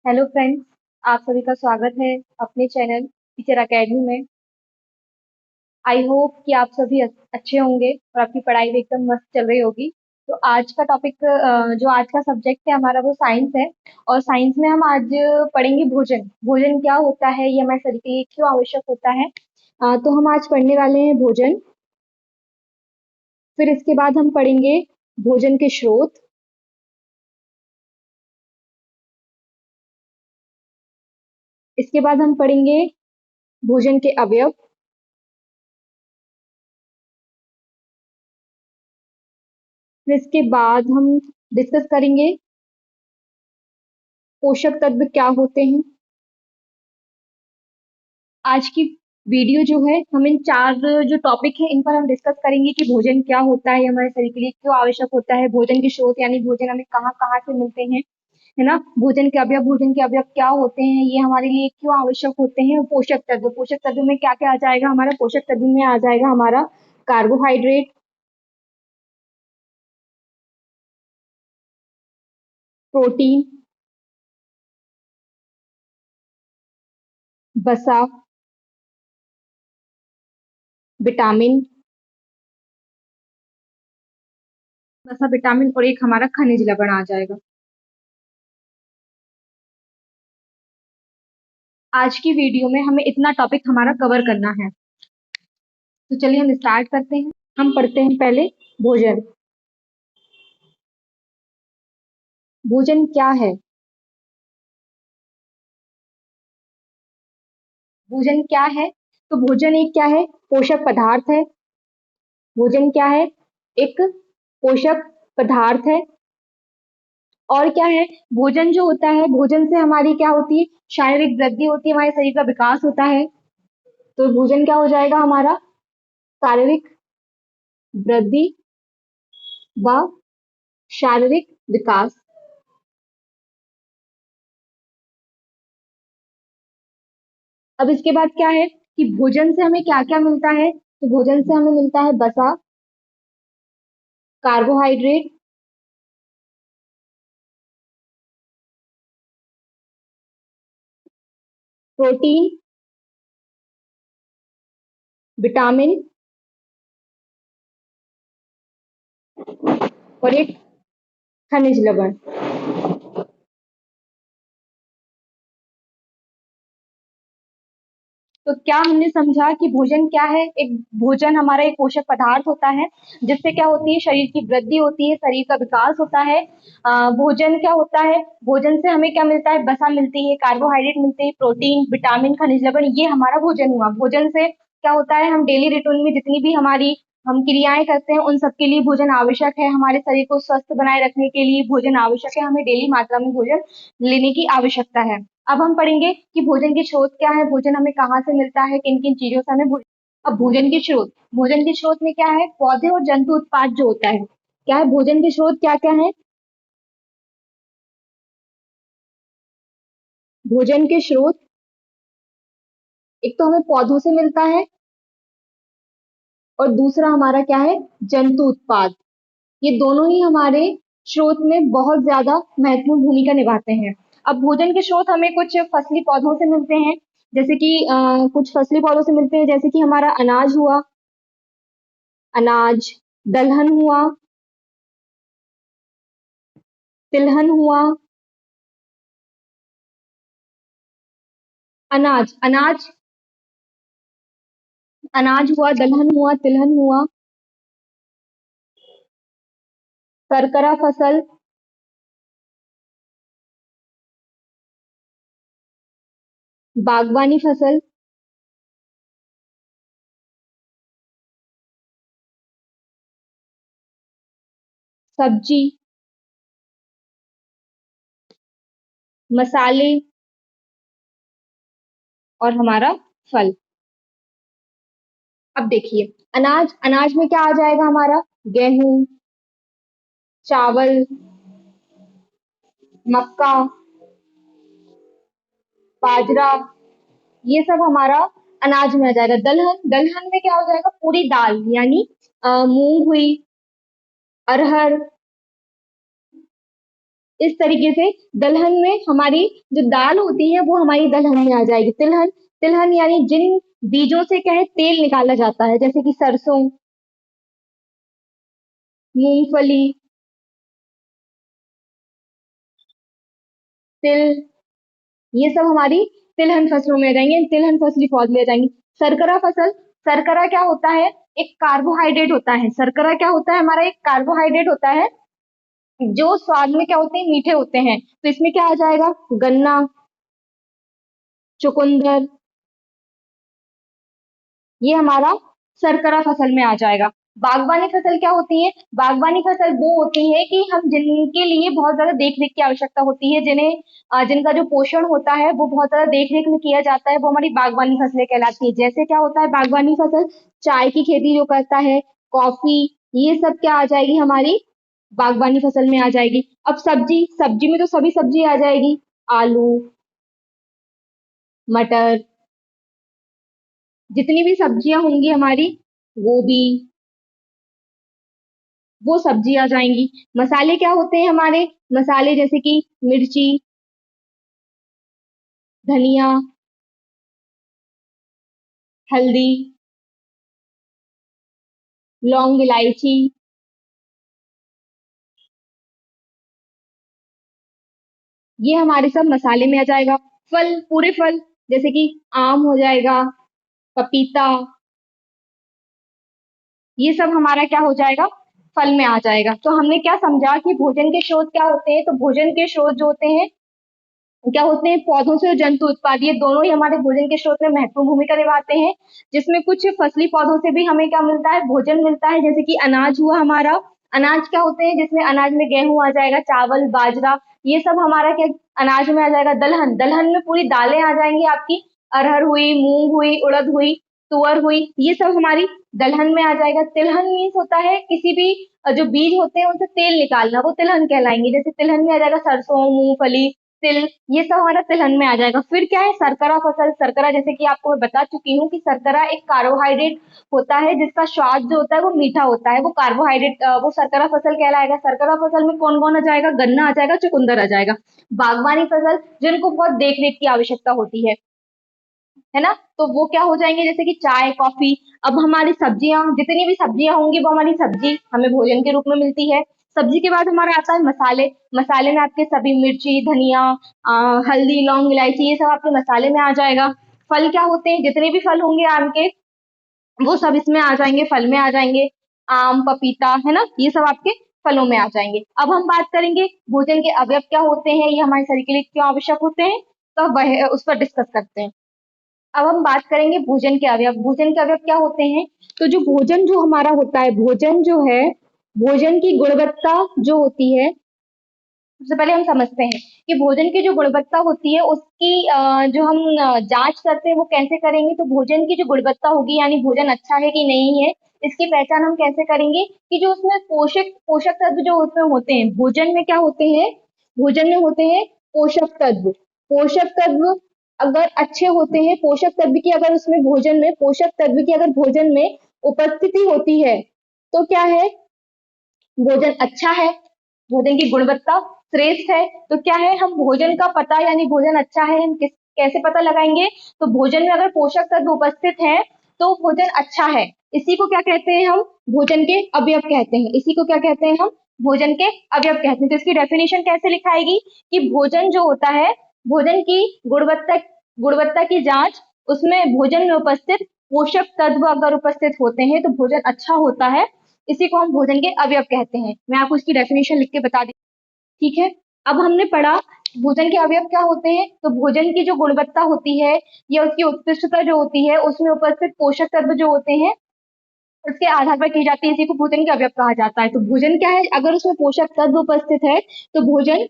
Hello friends. आप सभी का स्वागत है अपने चैनल टीचर एकेडमी में। आई होप कि आप सभी अच्छे होंगे और आपकी पढ़ाई भी एकदम मस्त चल रही होगी। तो आज का टॉपिक जो आज का सब्जेक्ट है हमारा वो साइंस है। और साइंस में हम आज पढ़ेंगे भोजन। भोजन क्या होता है, ये हमारे शरीर के लिए क्यों आवश्यक होता है। तो हम आज पढ़ने वाले हैं भोजन। फिर इसके बाद हम पढ़ेंगे भोजन के स्रोत। इसके बाद हम पढ़ेंगे भोजन के अवयव। फिर इसके बाद हम डिस्कस करेंगे पोषक तत्व क्या होते हैं। आज की वीडियो जो है हम इन चार जो टॉपिक है इन पर हम डिस्कस करेंगे कि भोजन क्या होता है, हमारे शरीर के लिए क्यों आवश्यक होता है, भोजन के स्रोत यानी भोजन हमें कहाँ कहाँ से मिलते हैं, है ना। भोजन के अवयव क्या होते हैं, ये हमारे लिए क्यों आवश्यक होते हैं। पोषक तत्व में क्या क्या आ जाएगा, हमारा पोषक तत्व में आ जाएगा हमारा कार्बोहाइड्रेट, प्रोटीन, वसा, विटामिन, वसा विटामिन और एक हमारा खनिज लवण आ जाएगा। आज की वीडियो में हमें इतना टॉपिक हमारा कवर करना है। तो चलिए हम स्टार्ट करते हैं। हम पढ़ते हैं पहले भोजन। भोजन क्या है। भोजन क्या है, तो भोजन एक क्या है, पोषक पदार्थ है। भोजन क्या है, एक पोषक पदार्थ है। और क्या है, भोजन जो होता है, भोजन से हमारी क्या होती है, शारीरिक वृद्धि होती है, हमारे शरीर का विकास होता है। तो भोजन क्या हो जाएगा हमारा, शारीरिक वृद्धि व शारीरिक विकास। अब इसके बाद क्या है कि भोजन से हमें क्या क्या मिलता है, तो भोजन से हमें मिलता है वसा, कार्बोहाइड्रेट, प्रोटीन, विटामिन और एक खनिज लवण। तो क्या हमने समझा कि भोजन क्या है। एक भोजन हमारा एक पोषक पदार्थ होता है जिससे क्या होती है, शरीर की वृद्धि होती है, शरीर का विकास होता है। भोजन क्या होता है, भोजन से हमें क्या मिलता है, वसा मिलती है, कार्बोहाइड्रेट मिलते हैं, प्रोटीन, विटामिन, खनिज लवण, ये हमारा भोजन हुआ। भोजन से क्या होता है, हम डेली रूटीन में जितनी भी हमारी हम क्रियाएं करते हैं उन सबके लिए भोजन आवश्यक है। हमारे शरीर को स्वस्थ बनाए रखने के लिए भोजन आवश्यक है, हमें डेली मात्रा में भोजन लेने की आवश्यकता है। अब हम पढ़ेंगे कि भोजन के स्रोत क्या है, भोजन हमें कहाँ से मिलता है, किन किन चीजों से हमें अब भोजन के स्रोत, भोजन के स्रोत में क्या है, पौधे और जंतु उत्पाद जो होता है। क्या है, भोजन के स्रोत क्या क्या है। भोजन के स्रोत एक तो हमें पौधों से मिलता है और दूसरा हमारा क्या है, जंतु उत्पाद। ये दोनों ही हमारे स्रोत में बहुत ज्यादा महत्वपूर्ण भूमिका निभाते हैं। अब भोजन के स्रोत हमें कुछ फसली पौधों से मिलते हैं, जैसे कि कुछ फसली पौधों से मिलते हैं, जैसे कि हमारा अनाज हुआ, अनाज, दलहन हुआ, तिलहन हुआ। अनाज अनाज अनाज हुआ, दलहन हुआ, तिलहन हुआ। करकरा फसल, बागवानी फसल, सब्जी, मसाले और हमारा फल। अब देखिए, अनाज अनाज में क्या आ जाएगा हमारा, गेहूं, चावल, मक्का, बाजरा, ये सब हमारा अनाज में आ जाएगा। दलहन दलहन में क्या हो जाएगा, पूरी दाल यानी मूंग हुई, अरहर, इस तरीके से दलहन में हमारी जो दाल होती है वो हमारी दलहन में आ जाएगी। तिलहन, तिलहन यानी जिन बीजों से क्या है तेल निकाला जाता है, जैसे कि सरसों, मूंगफली, तिल, ये सब हमारी तिलहन फसलों में आ जाएंगे, तिलहन फसली पौध ले जाएंगी। शर्करा फसल, शर्करा क्या होता है? एक कार्बोहाइड्रेट होता है। शर्करा क्या होता है? हमारा एक कार्बोहाइड्रेट होता है जो स्वाद में क्या होते हैं? मीठे होते हैं। तो इसमें क्या आ जाएगा? गन्ना, चुकंदर, ये हमारा शर्करा फसल में आ जाएगा। बागवानी फसल क्या होती है? बागवानी फसल वो होती है कि हम जिनके लिए बहुत ज्यादा देख रेख की आवश्यकता होती है, जिन्हें जिनका जो पोषण होता है वो बहुत ज्यादा देख रेख में किया जाता है, वो हमारी बागवानी फसलें कहलाती है। जैसे क्या होता है बागवानी फसल? चाय की खेती जो करता है, कॉफी, ये सब क्या आ जाएगी हमारी बागवानी फसल में आ जाएगी। अब सब्जी, सब्जी में तो सभी सब्जी आ जाएगी, आलू, मटर, जितनी भी सब्जियां होंगी हमारी, गोभी, वो सब्जी आ जाएंगी। मसाले क्या होते हैं हमारे? मसाले जैसे कि मिर्ची, धनिया, हल्दी, लौंग, इलायची, ये हमारे सब मसाले में आ जाएगा। फल, पूरे फल, जैसे कि आम हो जाएगा, पपीता, ये सब हमारा क्या हो जाएगा? फल में आ जाएगा। तो हमने क्या समझा कि भोजन के स्रोत क्या होते हैं? तो भोजन के स्रोत जो होते हैं क्या होते हैं? पौधों से और जंतु उत्पाद, ये दोनों ही हमारे भोजन के स्रोत में महत्वपूर्ण भूमिका निभाते हैं। जिसमें कुछ फसली पौधों से भी हमें क्या मिलता है? भोजन मिलता है, जैसे कि अनाज हुआ हमारा। अनाज क्या होते हैं? जिसमें अनाज में गेहूं आ जाएगा, चावल, बाजरा, ये सब हमारा क्या अनाज में आ जाएगा। दलहन, दलहन में पूरी दालें आ जाएंगी आपकी, अरहर हुई, मूंग हुई, उड़द हुई, तुअर हुई, ये सब हमारी दलहन में आ जाएगा। तिलहन मीन्स होता है किसी भी जो बीज होते हैं उनसे तेल निकालना, वो तिलहन कहलाएंगे। जैसे तिलहन में आ जाएगा सरसों, मूंगफली, तिल, ये सब हमारा तिलहन में आ जाएगा। फिर क्या है? शर्करा फसल। शर्करा जैसे कि आपको मैं बता चुकी हूँ कि शर्करा एक कार्बोहाइड्रेट होता है जिसका स्वाद जो होता है वो मीठा होता है, वो कार्बोहाइड्रेट, वो शर्करा फसल कहलाएगा। शर्करा फसल में कौन कौन आ जाएगा? गन्ना आ जाएगा, चुकंदर आ जाएगा। बागवानी फसल, जिनको बहुत देख रेख की आवश्यकता होती है ना, तो वो क्या हो जाएंगे? जैसे कि चाय, कॉफी। अब हमारी सब्जियां, जितनी भी सब्जियां होंगी वो हमारी सब्जी हमें भोजन के रूप में मिलती है। सब्जी के बाद हमारा आता है मसाले। मसाले में आपके सभी मिर्ची, धनिया, हल्दी, लौंग, इलायची, ये सब आपके मसाले में आ जाएगा। फल क्या होते हैं? जितने भी फल होंगे आम के, वो सब इसमें आ जाएंगे, फल में आ जाएंगे। आम, पपीता, है ना, ये सब आपके फलों में आ जाएंगे। अब हम बात करेंगे भोजन के अवयव क्या होते हैं, ये हमारे शरीर के लिए क्यों आवश्यक होते हैं, तो वह उस पर डिस्कस करते हैं। अब हम बात करेंगे भोजन के अवयव। भोजन के अवयव क्या होते हैं? तो जो भोजन जो हमारा होता है, भोजन जो है, भोजन की गुणवत्ता जो होती है, सबसे पहले हम समझते हैं कि भोजन की जो गुणवत्ता होती है उसकी जो हम जांच करते हैं वो कैसे करेंगे। तो भोजन की जो गुणवत्ता होगी, यानी भोजन अच्छा है कि नहीं है, इसकी पहचान हम कैसे करेंगे? कि जो उसमें पोषक पोषक तत्व जो उसमें होते हैं, भोजन में क्या होते हैं? भोजन में होते हैं पोषक तत्व। पोषक तत्व अगर अच्छे होते हैं, पोषक तत्व की अगर उसमें भोजन में पोषक तत्व की अगर भोजन में उपस्थिति होती है, तो क्या है? भोजन अच्छा है, भोजन की गुणवत्ता श्रेष्ठ है। तो क्या है? हम भोजन का पता, यानी भोजन अच्छा है, हम किस कैसे पता लगाएंगे? तो भोजन में अगर पोषक तत्व उपस्थित है तो भोजन अच्छा है। इसी को क्या कहते हैं हम? भोजन के अवयव कहते हैं। इसी को क्या कहते हैं हम? भोजन के अवयव कहते हैं। तो इसकी डेफिनेशन कैसे लिखाएगी? कि भोजन जो होता है, भोजन की गुणवत्ता, गुणवत्ता की जांच, उसमें भोजन में उपस्थित पोषक तत्व अगर उपस्थित होते हैं तो भोजन अच्छा होता है। इसी को हम भोजन के अवयव कहते हैं। मैं आपको इसकी डेफिनेशन लिख के बता दी, ठीक है। अब हमने पढ़ा भोजन के अवयव क्या होते हैं। तो भोजन की जो गुणवत्ता होती है या उसकी उत्कृष्टता जो होती है, उसमें उपस्थित पोषक तत्व जो होते हैं, उसके आधार पर की जाती है, इसी को भोजन के अवयव कहा जाता है। तो भोजन क्या है? अगर उसमें पोषक तत्व उपस्थित है तो भोजन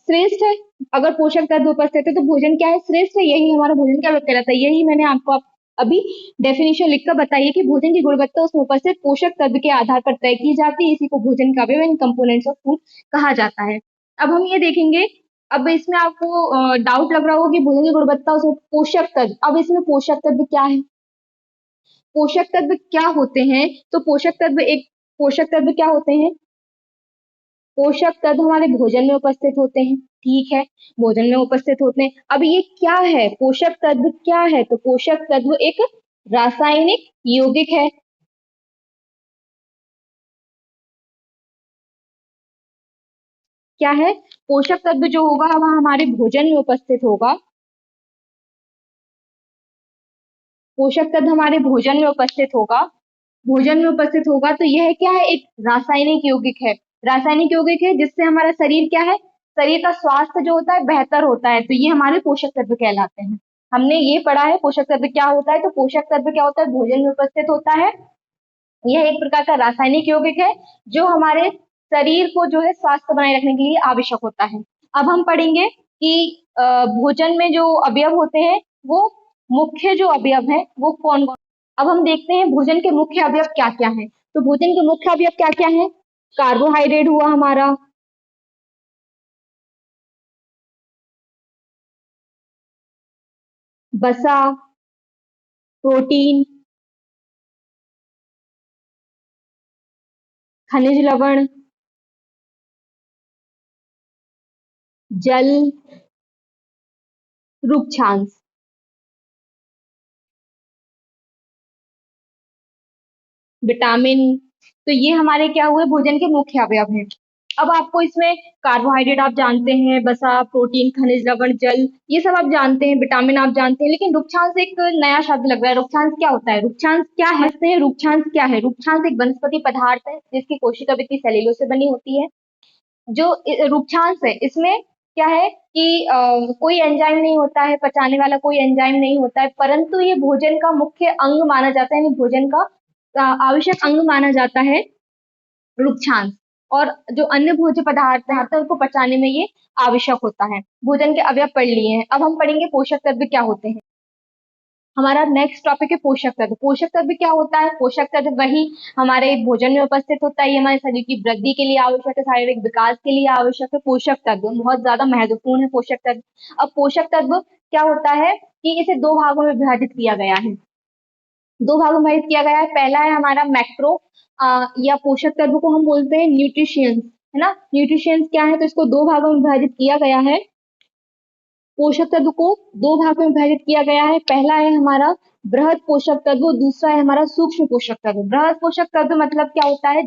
श्रेष्ठ है। अगर पोषक तत्व उपस्थित है तो भोजन क्या है? श्रेष्ठ है। यही हमारा भोजन का अवयव कहलाता है। यही मैंने आपको अभी डेफिनेशन लिखकर बताई है कि भोजन की गुणवत्ता उसमें उपस्थित पोषक तत्व के आधार पर तय की जाती है। इसी को भोजन का अवयव, कंपोनेंट्स ऑफ फूड कहा जाता है। अब हम ये देखेंगे, अब इसमें आपको डाउट लग रहा होगा कि भोजन की गुणवत्ता उसमें पोषक तत्व, अब इसमें पोषक तत्व क्या है? पोषक तत्व क्या होते हैं? तो पोषक तत्व, एक पोषक तत्व क्या होते हैं? पोषक तत्व हमारे भोजन में उपस्थित होते हैं, ठीक है, भोजन में उपस्थित होते हैं। अब ये क्या है, पोषक तत्व क्या है? तो पोषक तत्व एक रासायनिक यौगिक है। क्या है? पोषक तत्व जो होगा वह हमारे भोजन में उपस्थित होगा। पोषक तत्व हमारे भोजन में उपस्थित होगा। भोजन में उपस्थित होगा तो यह क्या है? एक रासायनिक यौगिक है। रासायनिक यौगिक है जिससे हमारा शरीर क्या है? शरीर का स्वास्थ्य जो होता है बेहतर होता है, तो ये हमारे पोषक तत्व कहलाते हैं। हमने ये पढ़ा है पोषक तत्व क्या होता है, तो पोषक तत्व क्या होता है? भोजन में उपस्थित होता है। यह एक प्रकार का रासायनिक यौगिक है जो हमारे शरीर को जो है स्वास्थ्य बनाए रखने के लिए आवश्यक होता है। अब हम पढ़ेंगे कि भोजन में जो अवयव होते हैं वो मुख्य जो अवयव है वो कौन कौन। अब हम देखते हैं भोजन के मुख्य अवयव क्या क्या है। तो भोजन के मुख्य अवयव क्या क्या है? कार्बोहाइड्रेट हुआ हमारा, वसा, प्रोटीन, खनिज लवण, जल, रूपछांस। विटामिन। तो ये हमारे क्या हुए? भोजन के मुख्य अवयव हैं। अब आपको इसमें कार्बोहाइड्रेट आप जानते हैं, वसा, प्रोटीन, खनिज लवण, जल, ये सब आप जानते हैं, विटामिन आप जानते हैं, लेकिन रुक्षांश एक नया शब्द लग रहा है। रुक्षांश क्या होता है? रुक्षांश क्या है? समझते हैं रुक्षांश क्या है। रुक्षांश एक वनस्पति पदार्थ है जिसकी कोशिका भित्ति सेल्यूलोज से बनी होती है। जो रुक्षांश है इसमें क्या है कि कोई एंजाइम नहीं होता है, पचाने वाला कोई एंजाइम नहीं होता है, परंतु ये भोजन का मुख्य अंग माना जाता है, यानी भोजन का आवश्यक अंग माना जाता है रुक्षांश। और जो अन्य भोज्य पदार्थ है उनको पचाने में ये आवश्यक होता है। भोजन के अवयव पढ़ लिए हैं, अब हम पढ़ेंगे पोषक तत्व क्या होते हैं। हमारा नेक्स्ट टॉपिक है पोषक तत्व। पोषक तत्व क्या होता है? पोषक तत्व वही हमारे भोजन में उपस्थित होता है, ये हमारे शरीर की वृद्धि के लिए आवश्यक है, शारीरिक विकास के लिए आवश्यक है। पोषक तत्व बहुत ज्यादा महत्वपूर्ण है। पोषक तत्व, अब पोषक तत्व क्या होता है कि इसे दो भागों में विभाजित किया गया है। दो भागों में विभाजित किया गया है। पहला है हमारा मैक्रो या पोषक तत्व को हम बोलते हैं न्यूट्रिशियंस, है ना। न्यूट्रिशियंस क्या है? तो इसको दो भागों में विभाजित किया गया है। पोषक तत्व को दो भागों में विभाजित किया गया है। पहला है हमारा बृहद पोषक तत्व, दूसरा है हमारा सूक्ष्म पोषक तत्व। बृहद पोषक तत्व मतलब क्या होता है?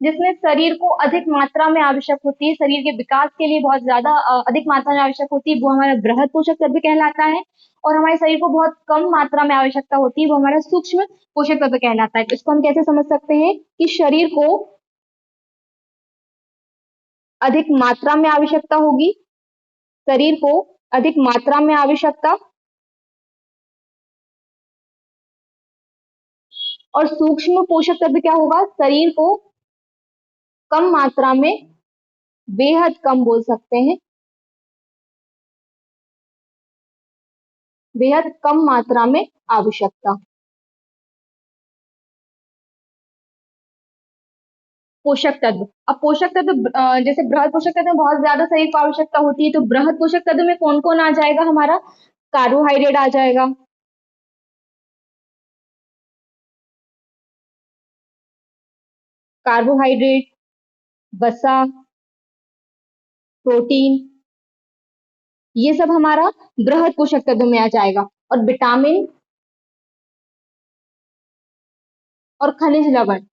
जिसमें शरीर को अधिक मात्रा में आवश्यक होती है, शरीर के विकास के लिए बहुत ज्यादा अधिक मात्रा में आवश्यक होती है, वो हमारा बृहद पोषक तत्व कहलाता है। और हमारे शरीर को बहुत कम मात्रा में आवश्यकता होती है, वो हमारा सूक्ष्म पोषक तत्व कहलाता है। तो इसको हम कैसे समझ सकते हैं कि शरीर को अधिक मात्रा में आवश्यकता होगी, शरीर को अधिक मात्रा में आवश्यकता, और सूक्ष्म पोषक तत्व क्या होगा? शरीर को कम मात्रा में, बेहद कम बोल सकते हैं, बेहद कम मात्रा में आवश्यकता। पोषक तत्व, अब पोषक तत्व जैसे बृहद पोषक तत्व में बहुत ज्यादा शरीर को आवश्यकता होती है, तो बृहद पोषक तत्व में कौन कौन आ जाएगा? हमारा कार्बोहाइड्रेट आ जाएगा, कार्बोहाइड्रेट, वसा, प्रोटीन, ये सब हमारा बृहद पोषक तत्व में आ जाएगा। और विटामिन और खनिज लवण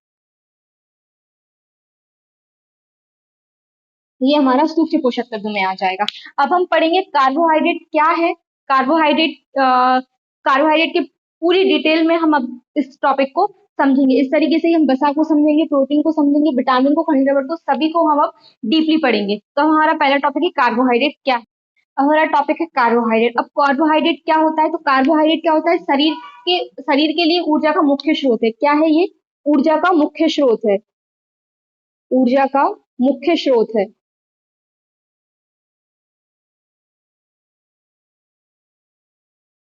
ये हमारा सूक्ष्म पोषक तत्व में आ जाएगा। अब हम पढ़ेंगे कार्बोहाइड्रेट क्या है। कार्बोहाइड्रेट कार्बोहाइड्रेट के पूरी डिटेल में हम अब इस टॉपिक को समझेंगे। इस तरीके से ही हम वसा को समझेंगे, प्रोटीन को समझेंगे, विटामिन को, खनिज लवण को, सभी को हम अब डीपली पढ़ेंगे। तो हमारा पहला टॉपिक है कार्बोहाइड्रेट क्या है। अब हमारा टॉपिक है कार्बोहाइड्रेट। अब कार्बोहाइड्रेट क्या होता है? तो कार्बोहाइड्रेट क्या होता है? शरीर के लिए ऊर्जा का मुख्य स्रोत है। क्या है ये? ऊर्जा का मुख्य स्रोत है, ऊर्जा का मुख्य स्रोत है।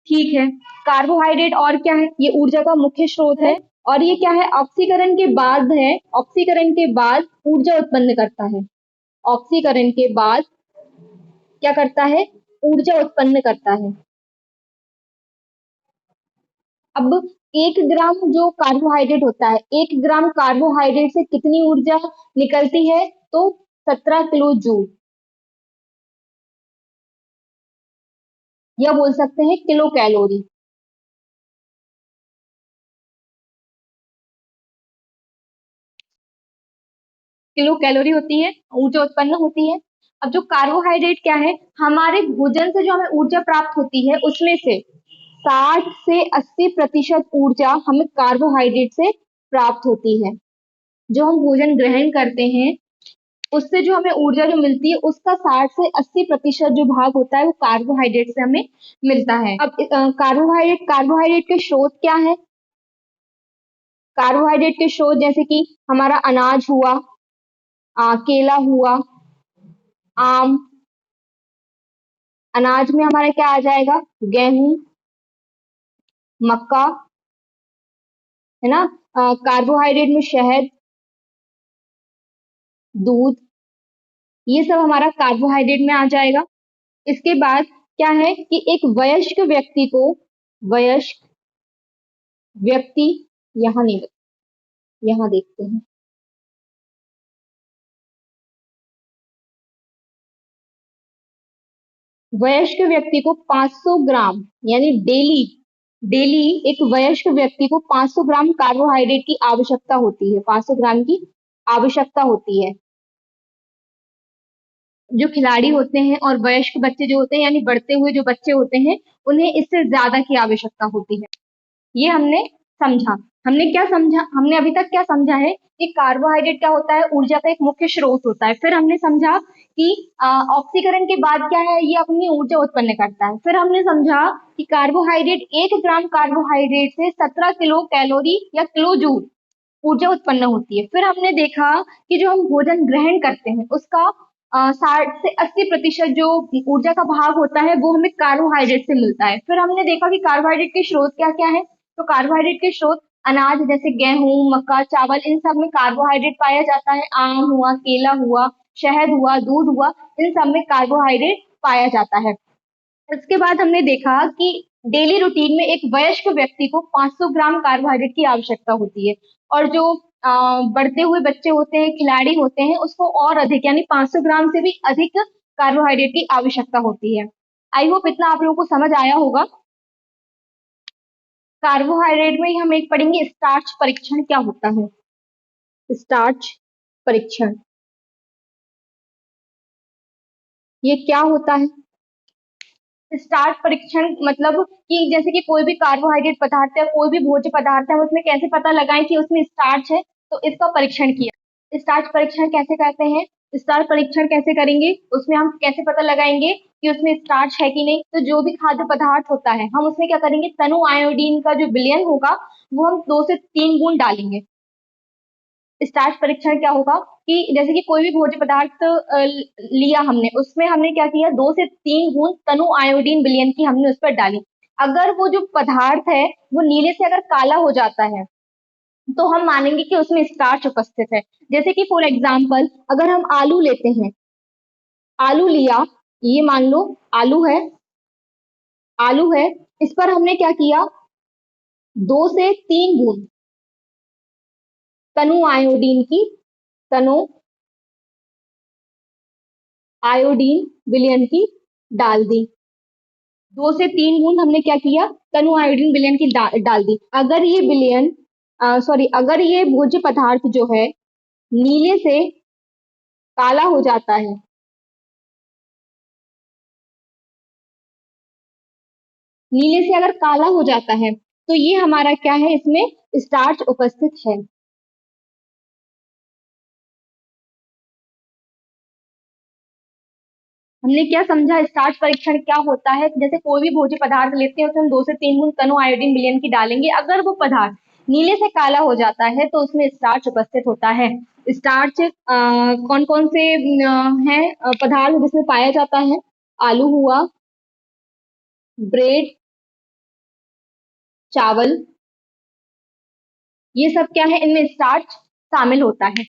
ठीक है, कार्बोहाइड्रेट और क्या है? ये ऊर्जा का मुख्य स्रोत है। और ये क्या है? ऑक्सीकरण के बाद है, ऑक्सीकरण के बाद ऊर्जा उत्पन्न करता है। ऑक्सीकरण के बाद क्या करता है? ऊर्जा उत्पन्न करता है। अब 1 ग्राम जो कार्बोहाइड्रेट होता है, 1 ग्राम कार्बोहाइड्रेट से कितनी ऊर्जा निकलती है? तो 17 किलो जूल, या बोल सकते हैं किलो कैलोरी। किलो कैलोरी होती है, ऊर्जा उत्पन्न होती है। अब जो कार्बोहाइड्रेट क्या है, हमारे भोजन से जो हमें ऊर्जा प्राप्त होती है उसमें से 60 से 80% ऊर्जा हमें कार्बोहाइड्रेट से प्राप्त होती है। जो हम भोजन ग्रहण करते हैं उससे जो हमें ऊर्जा जो मिलती है उसका 60 से 80% जो भाग होता है वो कार्बोहाइड्रेट से हमें मिलता है। अब कार्बोहाइड्रेट के स्रोत क्या है? कार्बोहाइड्रेट के स्रोत जैसे कि हमारा अनाज हुआ, केला हुआ, आम। अनाज में हमारा क्या आ जाएगा? गेहूं, मक्का, है ना। कार्बोहाइड्रेट में शहद, दूध, ये सब हमारा कार्बोहाइड्रेट में आ जाएगा। इसके बाद क्या है कि एक वयस्क व्यक्ति को, वयस्क व्यक्ति, यहाँ नहीं, यहाँ देखते हैं। वयस्क व्यक्ति को 500 ग्राम, यानी डेली, डेली एक वयस्क व्यक्ति को 500 ग्राम कार्बोहाइड्रेट की आवश्यकता होती है, 500 ग्राम की आवश्यकता होती है। जो खिलाड़ी होते हैं और वयस्क बच्चे जो होते हैं, यानी बढ़ते हुए जो बच्चे होते हैं, उन्हें इससे ज्यादा की आवश्यकता होती है। ये हमने समझा। हमने क्या समझा? हमने अभी तक क्या समझा है कि कार्बोहाइड्रेट क्या होता है? ऊर्जा का एक मुख्य स्रोत होता है। फिर हमने समझा कि ऑक्सीकरण के बाद क्या है, ये अपनी ऊर्जा उत्पन्न करता है। फिर हमने समझा कि कार्बोहाइड्रेट, 1 ग्राम कार्बोहाइड्रेट से 17 किलो कैलोरी या किलो जूल ऊर्जा उत्पन्न होती है। फिर हमने देखा कि जो हम भोजन ग्रहण करते हैं उसका 60 से 80% जो ऊर्जा का भाग होता है वो हमें कार्बोहाइड्रेट से मिलता है। फिर हमने देखा कि कार्बोहाइड्रेट के स्रोत क्या क्या है। तो कार्बोहाइड्रेट के स्रोत अनाज जैसे गेहूं, मक्का, चावल, इन सब में कार्बोहाइड्रेट पाया जाता है। आम हुआ, केला हुआ, शहद हुआ, दूध हुआ, इन सब में कार्बोहाइड्रेट पाया जाता है। इसके बाद हमने देखा कि डेली रूटीन में एक वयस्क व्यक्ति को 500 ग्राम कार्बोहाइड्रेट की आवश्यकता होती है, और जो बढ़ते हुए बच्चे होते हैं, खिलाड़ी होते हैं, उसको और अधिक, यानी 500 ग्राम से भी अधिक कार्बोहाइड्रेट की आवश्यकता होती है। आई होप इतना आप लोगों को समझ आया होगा। कार्बोहाइड्रेट में ही हम एक पढ़ेंगे स्टार्च परीक्षण क्या होता है। स्टार्च परीक्षण, ये क्या होता है? स्टार्च परीक्षण मतलब कि जैसे कि कोई भी कार्बोहाइड्रेट पदार्थ है, कोई भी भोज्य पदार्थ है, उसमें कैसे पता लगाएं कि उसमें स्टार्च है, तो इसका परीक्षण किया। स्टार्च परीक्षण कैसे करते हैं? स्टार्च परीक्षण कैसे करेंगे, उसमें हम कैसे पता लगाएंगे कि उसमें स्टार्च है कि नहीं? तो जो भी खाद्य पदार्थ होता है हम उसमें क्या करेंगे, तनु आयोडीन का जो विलयन होगा वो हम 2 से 3 गुण डालेंगे। स्टार्च परीक्षण क्या होगा कि जैसे कि कोई भी भोज्य पदार्थ लिया हमने, उसमें हमने क्या किया, 2 से 3 गुण तनु आयोडीन विलयन की हमने उस पर डाली। अगर वो जो पदार्थ है वो नीले से अगर काला हो जाता है तो हम मानेंगे कि उसमें स्टार्च उपस्थित है। जैसे कि फॉर एग्जाम्पल अगर हम आलू लेते हैं, आलू लिया, ये मान लो आलू है, आलू है, इस पर हमने क्या किया, 2 से 3 गुण तनु आयोडीन की, तनु आयोडीन विलयन की डाल दी। 2 से 3 गुण हमने क्या किया, तनु आयोडीन विलयन की डाल दी। अगर ये विलयन, सॉरी, अगर ये भोज्य पदार्थ जो है नीले से काला हो जाता है, नीले से अगर काला हो जाता है तो ये हमारा क्या है, इसमें स्टार्च उपस्थित है। हमने क्या समझा, स्टार्च परीक्षण क्या होता है? जैसे कोई भी भोज्य पदार्थ लेते हैं उसमें हम 2 से 3 गुण तनु आयोडीन विलयन की डालेंगे। अगर वो पदार्थ नीले से काला हो जाता है तो उसमें स्टार्च उपस्थित होता है। स्टार्च कौन कौन से हैं पदार्थ जिसमें पाया जाता है? आलू हुआ, ब्रेड, चावल, ये सब क्या है, इनमें स्टार्च शामिल होता है।